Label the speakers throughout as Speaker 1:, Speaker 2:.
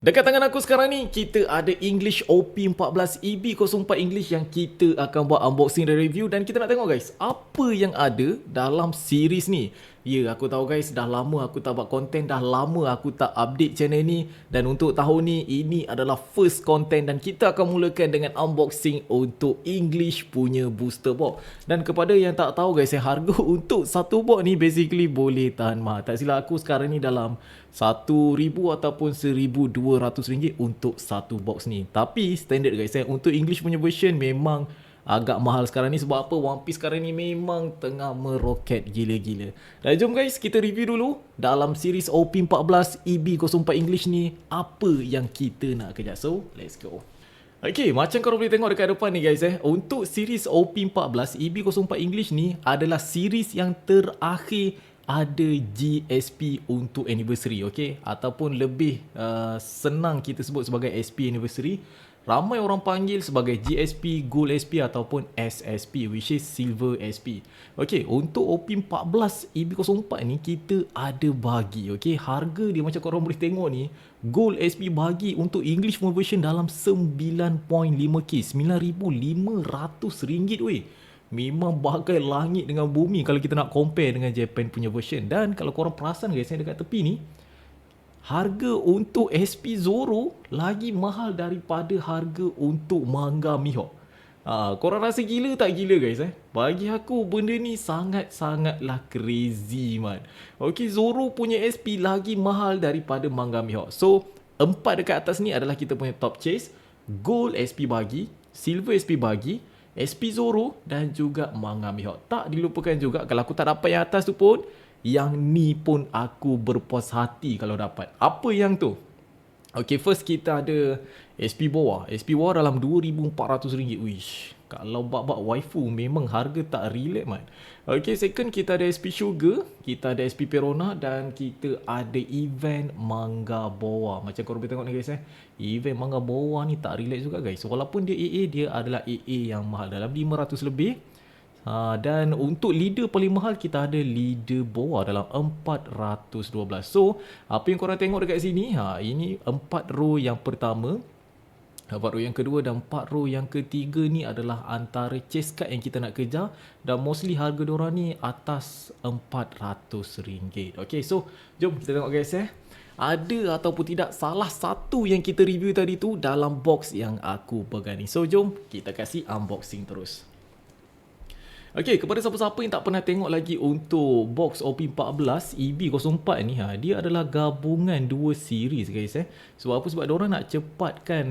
Speaker 1: Dekat tangan aku sekarang ni, kita ada English OP14 EB04 English yang kita akan buat unboxing dan review. Dan kita nak tengok guys, apa yang ada dalam series ni. Ya, aku tahu guys, dah lama aku tak buat konten, dah lama aku tak update channel ni. Dan untuk tahun ni, ini adalah first content dan kita akan mulakan dengan unboxing untuk English punya booster box. Dan kepada yang tak tahu guys, harga untuk satu box ni basically boleh tahan mahal. Tak silap aku sekarang ni dalam RM1,000 ataupun RM1,200 untuk satu box ni. Tapi standard guys, untuk English punya version memang agak mahal sekarang ni. Sebab apa? One Piece sekarang ni memang tengah meroket gila-gila. Dan jom guys, kita review dulu dalam series OP14 EB04 English ni apa yang kita nak kejap. So, let's go. Okay, macam korang boleh tengok dekat depan ni guys, untuk series OP14 EB04 English ni adalah series yang terakhir ada GSP untuk anniversary, okay? Ataupun lebih senang kita sebut sebagai SP anniversary. Ramai orang panggil sebagai GSP, Gold SP ataupun SSP, which is Silver SP. Okay, untuk OP14 EB04 ni kita ada bagi, okay? Harga dia macam korang boleh tengok ni, Gold SP bagi untuk English version dalam 9.5K, RM9,500 weh. Memang bagai langit dengan bumi kalau kita nak compare dengan Japan punya version. Dan kalau korang perasan guys, yang dekat tepi ni, harga untuk SP Zoro lagi mahal daripada harga untuk manga Mihawk. Korang rasa gila tak gila guys? Bagi aku benda ni sangat-sangatlah crazy man. Okay, Zoro punya SP lagi mahal daripada manga Mihawk. So, 4 dekat atas ni adalah kita punya top chase. Gold SP bagi, Silver SP bagi, SP Zoro dan juga manga Mihawk. Tak dilupakan juga, kalau aku tak dapat yang atas tu pun, yang ni pun aku berpuas hati kalau dapat. Apa yang tu? Okay, first kita ada SP bawah. SP bawah dalam RM2,400. Wish, kalau bab-bab waifu memang harga tak relate man. Okay, second kita ada SP Sugar, kita ada SP Perona dan kita ada event manga bawah. Macam korang boleh tengok ni guys, event manga bawah ni tak relate juga guys. Walaupun dia AA, dia adalah AA yang mahal dalam 500 lebih. Dan untuk leader paling mahal kita ada leader bawah dalam 412. So, apa yang korang tengok dekat sini, ini 4 row yang pertama, 4 row yang kedua dan 4 row yang ketiga ni adalah antara chase card yang kita nak kejar. Dan mostly harga diorang ni atas RM400. Okay, so jom kita tengok guys ada ataupun tidak salah satu yang kita review tadi tu dalam box yang aku pegang ni. So jom kita kasih unboxing terus. Okay, kepada siapa-siapa yang tak pernah tengok lagi untuk box OP14 EB04 ni, dia adalah gabungan dua series guys Sebab apa? Sebab diorang nak cepatkan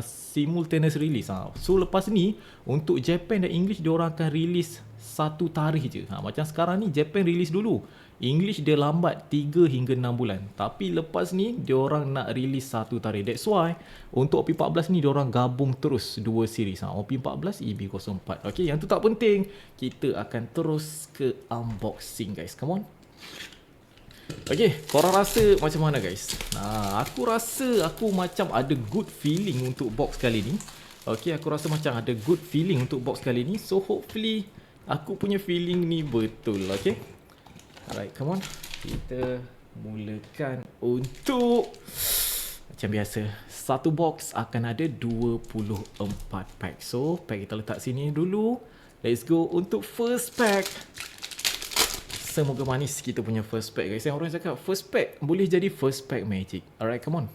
Speaker 1: simultaneous release. So lepas ni untuk Japan dan English diorang akan release satu tarikh je. Macam sekarang ni Japan release dulu, English dia lambat 3 hingga 6 bulan. Tapi lepas ni diorang nak release satu tarikh. That's why untuk OP14 ni diorang gabung terus dua series, OP14 EB04. Okay, yang tu tak penting. Kita akan terus ke unboxing guys. Come on. Okay, korang rasa macam mana guys? Aku rasa aku macam ada good feeling untuk box kali ni. Okay, aku rasa macam ada good feeling untuk box kali ni. So hopefully aku punya feeling ni betul. Okay, alright, come on. Kita mulakan untuk, macam biasa, satu box akan ada 24 pack. So pack kita letak sini dulu. Let's go untuk first pack. Semoga manis kita punya first pack guys. Orang cakap first pack boleh jadi first pack magic. Alright, come on.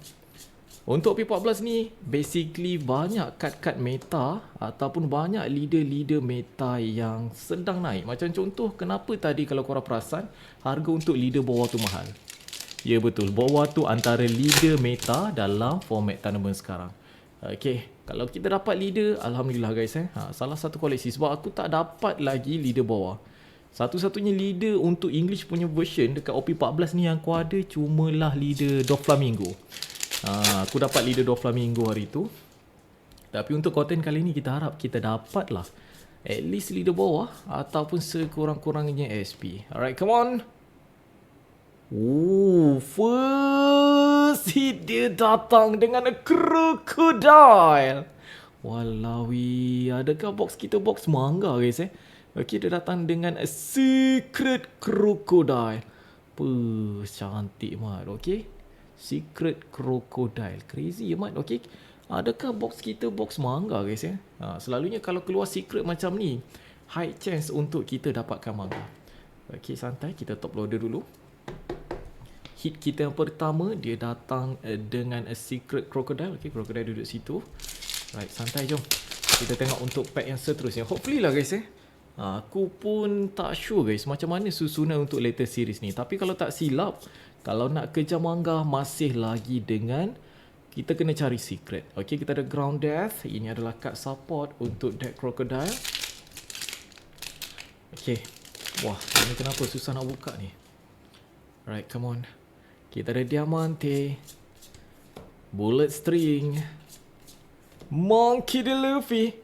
Speaker 1: Untuk P14 ni basically banyak kad-kad meta ataupun banyak leader-leader meta yang sedang naik. Macam contoh, kenapa tadi kalau korang perasan harga untuk leader bawah tu mahal? Ya betul, bawah tu antara leader meta dalam format tournament sekarang. Okay, kalau kita dapat leader, alhamdulillah guys salah satu koleksi. Sebab aku tak dapat lagi leader bawah. Satu-satunya leader untuk English punya version dekat OP14 ni yang aku ada cumalah leader Doflamingo. Aku dapat leader Doflamingo hari tu. Tapi untuk konten kali ni kita harap kita dapat lah at least leader bawah ataupun sekurang-kurangnya SP. Alright, come on. First hit dia datang dengan a crocodile. Walawi, adakah box kita box manga guys Okay, dia datang dengan a secret crocodile. Cantik mat. Okay, Secret Crocodile. Crazy ya, Mat. Okay. Adakah box kita box manga guys ya? Selalunya kalau keluar secret macam ni, high chance untuk kita dapatkan manga. Okay, santai. Kita top loader dulu. Hit kita yang pertama, dia datang dengan a secret crocodile. Okay, crocodile duduk situ. Right, santai, jom. Kita tengok untuk pack yang seterusnya. Hopefully lah guys aku pun tak sure guys macam mana susunan untuk latest series ni. Tapi kalau tak silap, kalau nak kejar manga masih lagi dengan kita kena cari secret. Okay, kita ada ground death. Ini adalah card support untuk deck crocodile. Okay. Wah, ini kenapa susah nak buka ni? Alright, come on. Kita ada diamante, bullet string, monkey D. Luffy.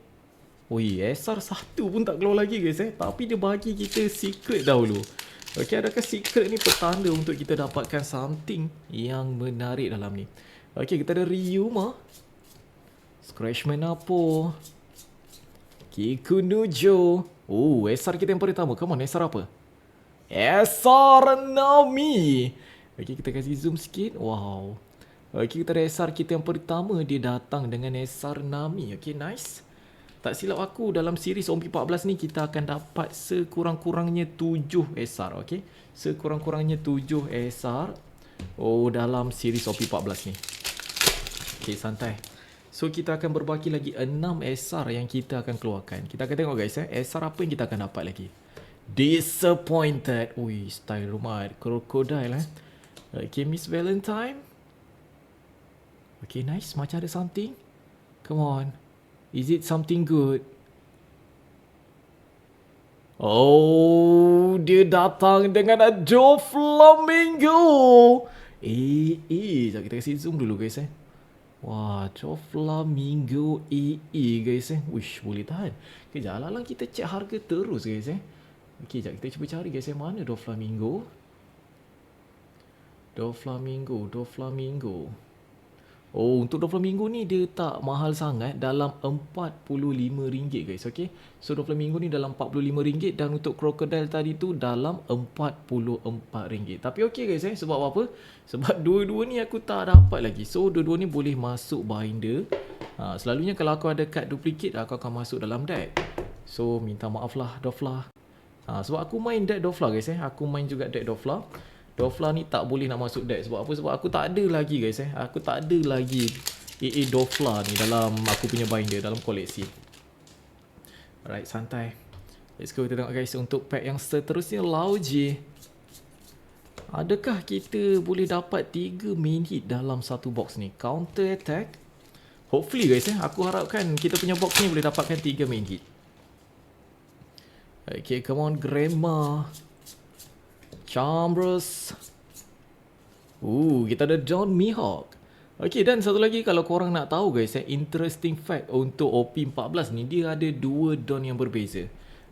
Speaker 1: Ui, SR1 pun tak keluar lagi guys tapi dia bagi kita secret dahulu. Okay, adakah secret ni petanda untuk kita dapatkan something yang menarik dalam ni? Okay, kita ada Ryuma, Scratchman Apo, Kikunujo. Oh, SR kita yang pertama. Come on, SR apa? SR Nami. Okay, kita kasih zoom sikit. Wow. Okay, kita ada SR kita yang pertama. Dia datang dengan SR Nami. Okay, nice. Tak silap aku dalam series OMP14 ni kita akan dapat sekurang-kurangnya 7 SR. Okay, sekurang-kurangnya 7 SR. Oh, dalam series OMP14 ni. Okay, santai. So, kita akan berbaki lagi 6 SR yang kita akan keluarkan. Kita akan tengok guys SR apa yang kita akan dapat lagi. Disappointed. Ui, style rumah crocodile Okay, Miss Valentine. Okay, nice. Macam ada something. Come on. Is it something good? Oh, dia datang dengan a Doflamingo. Sekejap kita kasih zoom dulu guys Wah, Doflamingo guys Wish, boleh tahan. Kejap, alang kita cek harga terus guys Okay, sekejap kita cuba cari guys mana Doflamingo. Doflamingo. Oh, untuk Doflamingo ni dia tak mahal sangat, dalam RM45 guys. Okay, so Doflamingo ni dalam RM45 dan untuk crocodile tadi tu dalam RM44. Tapi okay guys sebab apa? Sebab dua-dua ni aku tak dapat lagi. So dua-dua ni boleh masuk binder. Selalunya kalau aku ada kad duplicate aku akan masuk dalam deck. So minta maaf lah Dofla. Sebab aku main deck Dofla guys aku main juga deck Dofla. Dofla ni tak boleh nak masuk deck. Sebab apa? Sebab aku tak ada lagi guys aku tak ada lagi AA Dofla ni dalam aku punya binder, dalam koleksi. Alright, santai. Let's go, kita tengok guys untuk pack yang seterusnya. Lauji. Adakah kita boleh dapat 3 main hit dalam satu box ni? Counter attack. Hopefully guys aku harapkan kita punya box ni boleh dapatkan 3 main hit. Okay, come on Grandma, Chambers. Kita ada Don Mihawk. Okay, dan satu lagi kalau korang nak tahu guys interesting fact untuk OP14 ni, dia ada 2 Don yang berbeza.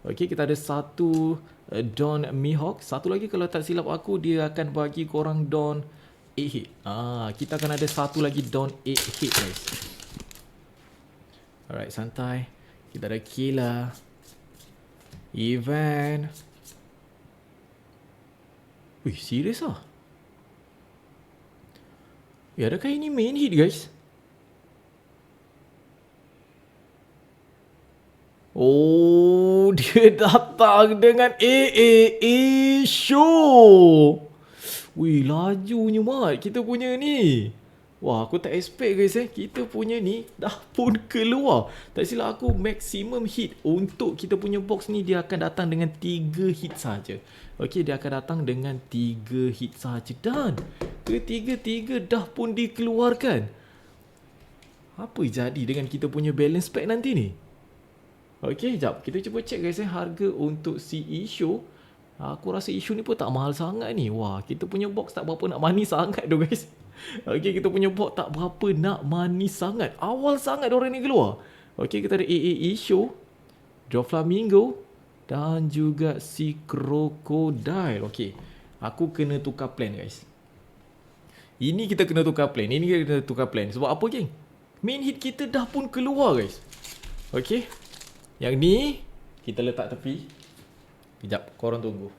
Speaker 1: Okay, kita ada satu Don Mihawk. Satu lagi kalau tak silap aku dia akan bagi korang Don 8 hit. Kita akan ada satu lagi Don 8 hit guys. Alright, santai. Kita ada Killa, Ivan. Wih, serius lah. Adakah ini main hit guys? Oh, dia datang dengan show. Wih, lajunya mat kita punya ni. Wah, aku tak expect guys kita punya ni dah pun keluar. Tak silap aku maximum hit untuk kita punya box ni dia akan datang dengan 3 hit saja. Okey, dia akan datang dengan 3 hit saja dan ketiga-tiga dah pun dikeluarkan. Apa jadi dengan kita punya balance pack nanti ni? Okey, jap kita cuba check guys harga untuk si issue. Aku rasa issue ni pun tak mahal sangat ni. Wah, kita punya box tak berapa nak manis sangat tu guys. Okey, kita punya box tak berapa nak manis sangat. Awal sangat orang ni keluar. Okey, kita ada AA issue, Doflamingo dan juga si crocodile. Okey, aku kena tukar plan guys. Ini kita kena tukar plan. Sebab apa geng? Main hit kita dah pun keluar guys. Okey, yang ni kita letak tepi. Kejap, korang tunggu.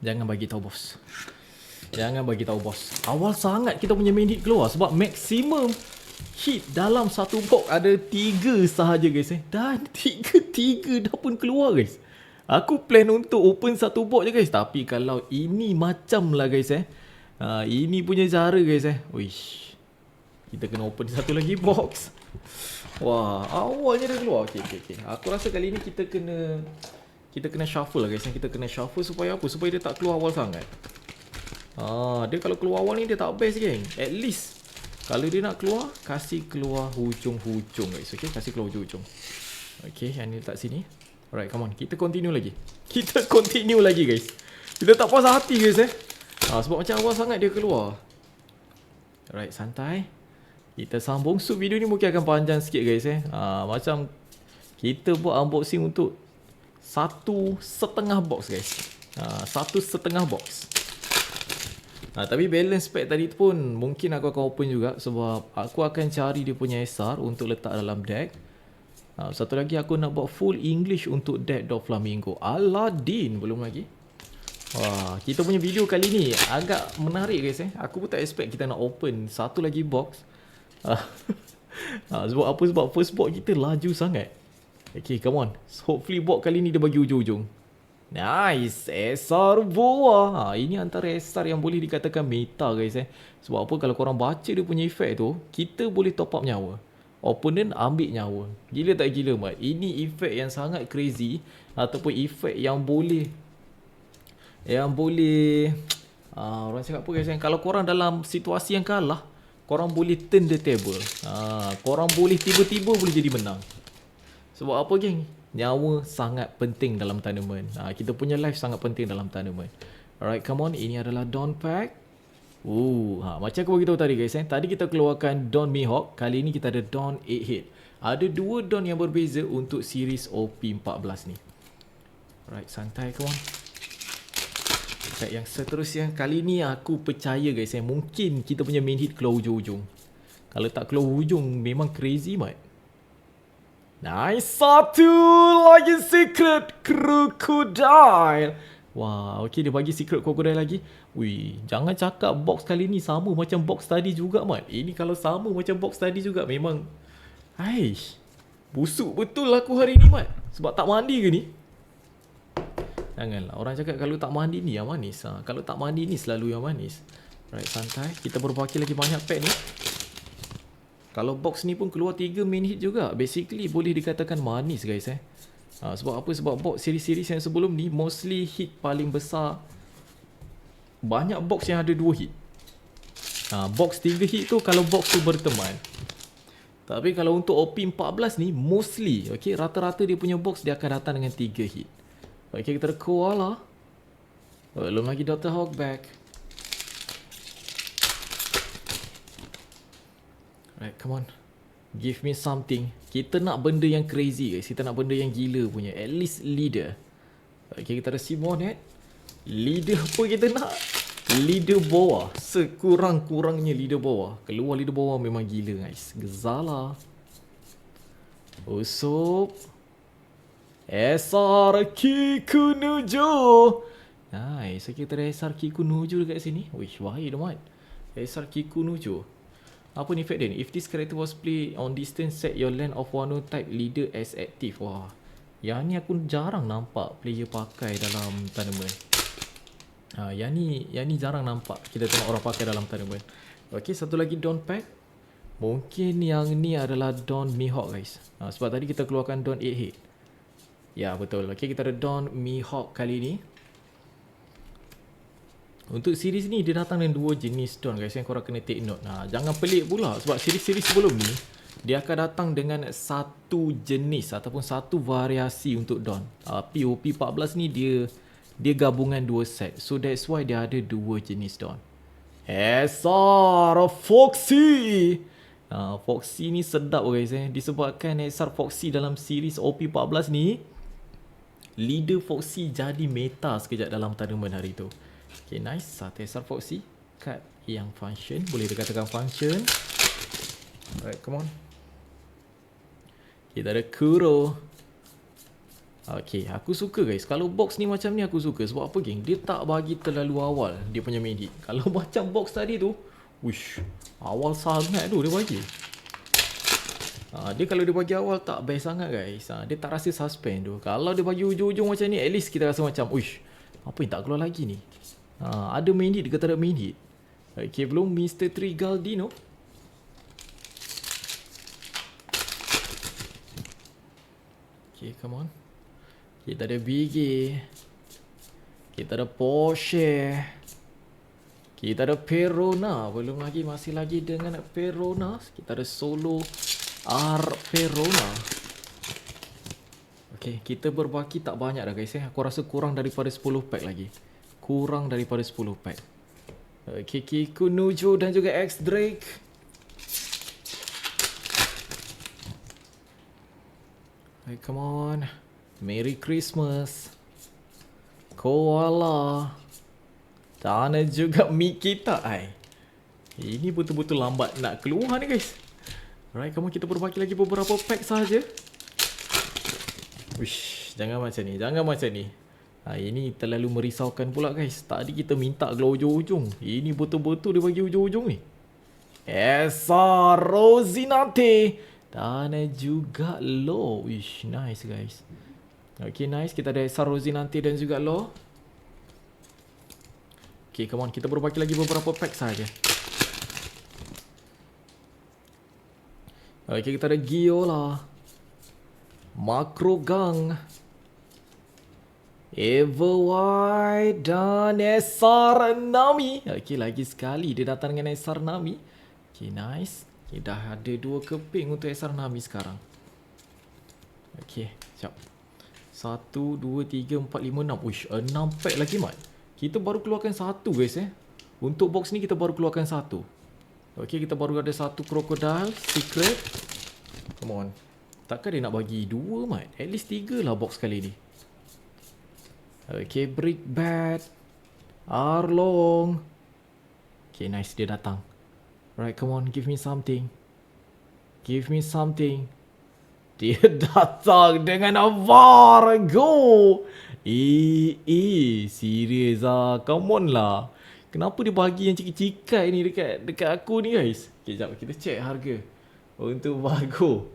Speaker 1: Jangan bagi tahu bos. Jangan bagi tahu bos. Awal sangat kita punya main hit keluar sebab maximum hit dalam satu box ada 3 sahaja guys Dan 3 dah pun keluar guys. Aku plan untuk open satu box je guys. Tapi kalau ini macam lah guys ini punya cara guys Wish. Kita kena open satu lagi box. Wah, awalnya dah keluar. Okay. Aku rasa kali ni kita kena shuffle lah guys. Kita kena shuffle supaya apa? Supaya dia tak keluar awal sangat. Dia kalau keluar awal ni dia tak best geng. At least kalau dia nak keluar, kasih keluar hujung-hujung guys. Okay, kasih keluar hujung-hujung. Okay, yang ni letak sini. Alright, come on. Kita continue lagi. Guys. Kita tak puas hati guys sebab macam awal sangat dia keluar. Alright, santai. Kita sambung. So video ni mungkin akan panjang sikit guys macam kita buat unboxing untuk 1.5 box guys. 1.5 box. Tapi balance pack tadi tu pun mungkin aku akan open juga sebab aku akan cari dia punya SR untuk letak dalam deck. Satu lagi aku nak buat full English untuk deck Doflamingo. Aladdin belum lagi. Wah, kita punya video kali ni agak menarik guys Aku pun tak expect kita nak open satu lagi box. Sebab apa? Sebab first box kita laju sangat. Okay, come on. Hopefully box kali ni dia bagi hujung-hujung. Nice, SR Boa. Ini antara SR yang boleh dikatakan meta guys Sebab apa? Kalau korang baca dia punya efek tu, kita boleh top up nyawa, opponent ambil nyawa. Gila tak gila mat? Ini efek yang sangat crazy. Ataupun efek yang boleh orang cakap apa guys kalau korang dalam situasi yang kalah, korang boleh turn the table. Korang boleh tiba-tiba boleh jadi menang. Sebab apa geng? Nyawa sangat penting dalam tournament. Kita punya life sangat penting dalam tournament. Alright, come on. Ini adalah Dawn Pack. Macam aku beritahu tadi guys Tadi kita keluarkan Dawn Mihawk. Kali ni kita ada Dawn 8 Hit. Ada 2 Dawn yang berbeza untuk series OP14 ni. Alright, santai, come on. Pack yang seterusnya. Kali ni aku percaya guys mungkin kita punya main hit keluar hujung-hujung. Kalau tak keluar hujung memang crazy mat. Nice, satu lagi secret crocodile. Wah, okay, dia bagi secret crocodile lagi. Wih, jangan cakap box kali ni sama macam box tadi juga mat. Ini kalau sama macam box tadi juga memang aish, busuk betul aku hari ni mat. Sebab tak mandi ke ni? Janganlah, orang cakap kalau tak mandi ni yang manis. Kalau tak mandi ni selalu yang manis. Right, santai. Kita berbaki lagi banyak pack ni. Kalau box ni pun keluar 3 main hit juga. Basically boleh dikatakan manis guys sebab apa? Sebab box siri-siri yang sebelum ni mostly hit paling besar. Banyak box yang ada 2 hit. Box 3 hit tu kalau box tu berteman. Tapi kalau untuk OP14 ni mostly rata-rata dia punya box dia akan datang dengan 3 hit. Okay, kita ada Koala. Belum lagi Dr. Hawkback. Right, come on. Give me something. Kita nak benda yang crazy guys. Kita nak benda yang gila punya. At least leader. Okay, kita ada Simonet. Leader apa kita nak? Leader bawah. Sekurang-kurangnya leader bawah. Keluar leader bawah memang gila guys. Gazala. Usopp. SR Kikunujo. Nice. Kita ada SR Kikunujo dekat sini. Wish, bahaya dah mat. SR Kikunujo. Apa ni effect dia ni? If this character was play on distance, set your land of Wano type leader as active. Wah, yang ni aku jarang nampak player pakai dalam tournament. Yang ni jarang nampak kita tengok orang pakai dalam tournament. Okay, satu lagi Dawn Pack. Mungkin yang ni adalah Dawn Mihawk guys. Sebab tadi kita keluarkan Dawn 8 Hit. Ya betul. Okay, kita ada Dawn Mihawk kali ni. Untuk series ni dia datang dengan 2 jenis Dawn guys yang korang kena take note. Jangan pelik pula sebab series-series sebelum ni dia akan datang dengan satu jenis ataupun satu variasi untuk Dawn. Tapi OP14 ni dia gabungan 2 set. So that's why dia ada 2 jenis Dawn. SR Foxy. Foxy ni sedap guys disebabkan SR Foxy dalam series OP14 ni leader Foxy jadi meta sekejap dalam tournament hari tu. Okay, nice. Satu SR Foxy. Card yang function. Boleh dikatakan function. Alright, come on. Kita ada Kuro. Okay, aku suka guys. Kalau box ni macam ni aku suka. Sebab apa geng? Dia tak bagi terlalu awal dia punya main hit. Kalau macam box tadi tu, wish, awal sangat tu dia bagi. Dia kalau dia bagi awal tak best sangat guys. Dia tak rasa suspend tu. Kalau dia bagi ujung-ujung macam ni, at least kita rasa macam, wish, apa yang tak keluar lagi ni? Ada main hit ke tak ada main hit? Okay, belum Mr. Trigaldino. Okay, come on. Kita ada Biggie. Kita ada Porsche. Kita ada Perona. Belum lagi, masih lagi dengan Perona. Kita ada solo R Perona. Okay, kita berbaki tak banyak dah guys. Aku rasa kurang daripada 10 pack lagi. Kurang daripada 10 pack. Okay, Kiku Nujo dan juga X Drake. Hey, come on. Merry Christmas. Koala. Dan juga Mikita. Ini betul-betul lambat nak keluar ni guys. Alright, kamu kita berbagi lagi beberapa pack saja. Wish, jangan macam ni. Jangan macam ni. Ini terlalu merisaukan pula guys. Tadi kita minta keluar ujung-ujung. Ini betul-betul dia bagi ujung-ujung ni. Esa Rosinante. Dan juga Low. Wish, nice guys. Okay, nice. Kita ada Esa Rosinante dan juga Low. Okay, come on. Kita berbagi lagi beberapa pack saja. Okay, kita ada Giola. Macro Gang. Everwhite dan SR Nami. Okay, lagi sekali dia datang dengan SR Nami. Okay, nice. Okay, dah ada 2 keping untuk SR Nami sekarang. Okay, sekejap. 1, 2, 3, 4, 5, 6. Uish, 6 pack lagi mat. Kita baru keluarkan 1 guys Untuk box ni kita baru keluarkan 1. Okay, kita baru ada 1 Crocodile Secret. Come on. Takkan dia nak bagi 2 mat? At least 3 lah box kali ni. Okay, Brick Bat. Arlong. Okay, nice. Dia datang. Right, come on. Give me something. Give me something. Dia datang dengan Vargo. Serius lah. Come on lah. Kenapa dia bagi yang cikai-cikai ni dekat aku ni guys? Okay, sekejap. Kita check harga untuk Vargo.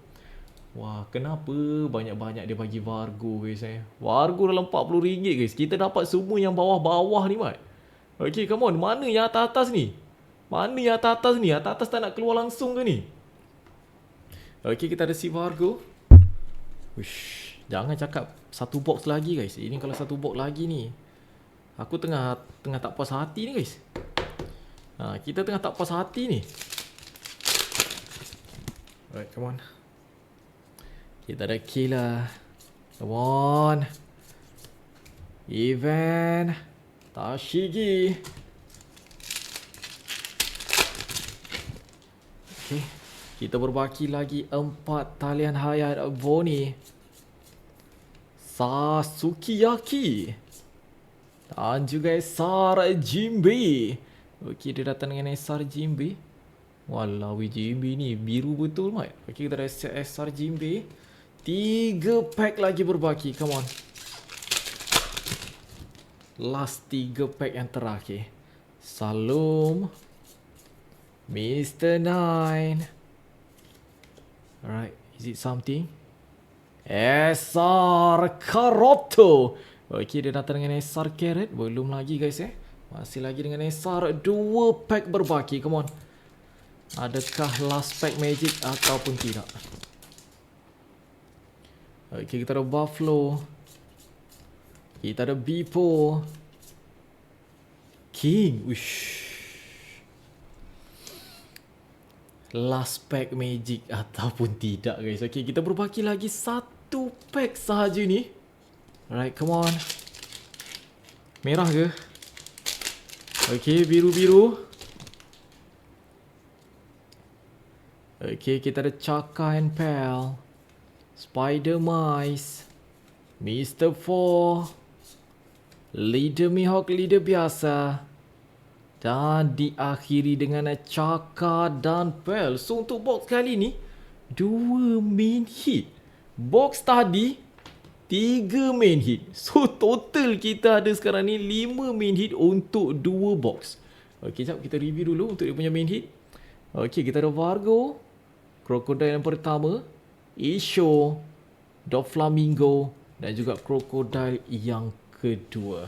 Speaker 1: Wah, kenapa banyak-banyak dia bagi Vargo guys Vargo dalam RM40 guys. Kita dapat semua yang bawah-bawah ni mat. Okay, come on. Mana yang atas-atas ni? Mana yang atas-atas ni? Atas-atas tak nak keluar langsung ke ni? Okay, kita ada si Vargo. Uish, jangan cakap 1 box lagi guys. Ini kalau 1 box lagi ni, aku tengah tak puas hati ni guys. Kita tengah tak puas hati ni. Alright, come on. Kita ada Killer. Come on. Ivan. Tashigi. Okay. Kita berbaki lagi 4 talian hayat Bonnie. Sasukiyaki. Dan juga SR Jimbe. Okay, dia datang dengan SR Jimbe. Walau Jimbe ni biru betul mat. Okay, kita ada SR Jimbe. 3 pack lagi berbaki. Come on. Last 3 pack yang terakhir. Salom. Mr. Nine. Alright, is it something? SR Karoto. Okay, dia datang dengan SR Carrot. Belum lagi guys Masih lagi dengan SR. 2 pack berbaki. Come on. Adakah last pack magic ataupun tidak? Okay, kita ada Buffalo. Kita ada Bipo. King. Uish. Last pack magic ataupun tidak guys. Okay, kita berbaki lagi 1 pack sahaja ni. Alright, come on. Merah ke? Okay, biru-biru. Okay, kita ada Chaka and Pal. Spider Mice. Mr. Four. Leader Mihawk, leader biasa. Dan diakhiri dengan Chaka dan Pel. So untuk box kali ni 2 main hit. Box tadi 3 main hit. So total kita ada sekarang ni 5 main hit untuk 2 box. Okay, jap kita review dulu untuk dia punya main hit. Okay, kita ada Vargo, Crocodile yang pertama, Isho, Doflamingo dan juga Crocodile yang kedua.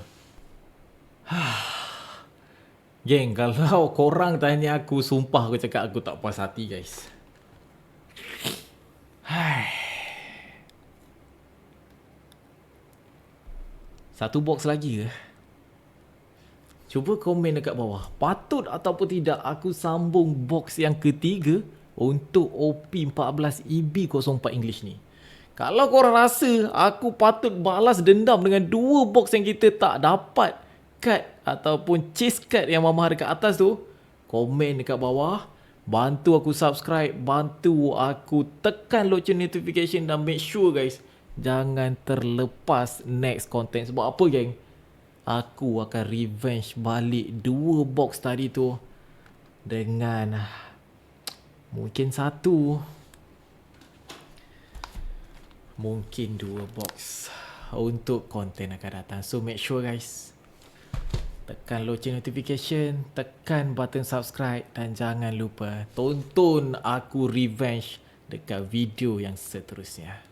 Speaker 1: Geng, kalau korang tanya aku, sumpah aku cakap aku tak puas hati guys. Satu box lagi ke? Cuba komen dekat bawah. Patut ataupun tidak aku sambung box yang ketiga untuk OP14 EB04 English ni. Kalau korang rasa aku patut balas dendam dengan 2 box yang kita tak dapat card ataupun chase card yang mahal dekat atas tu, komen dekat bawah. Bantu aku subscribe, bantu aku tekan lonceng notification dan make sure guys, jangan terlepas next content. Sebab apa geng? Aku akan revenge balik 2 box tadi tu dengan mungkin 1, mungkin 2 box untuk konten akan datang. So make sure guys, tekan lonceng notification, tekan button subscribe dan jangan lupa tonton aku revenge dekat video yang seterusnya.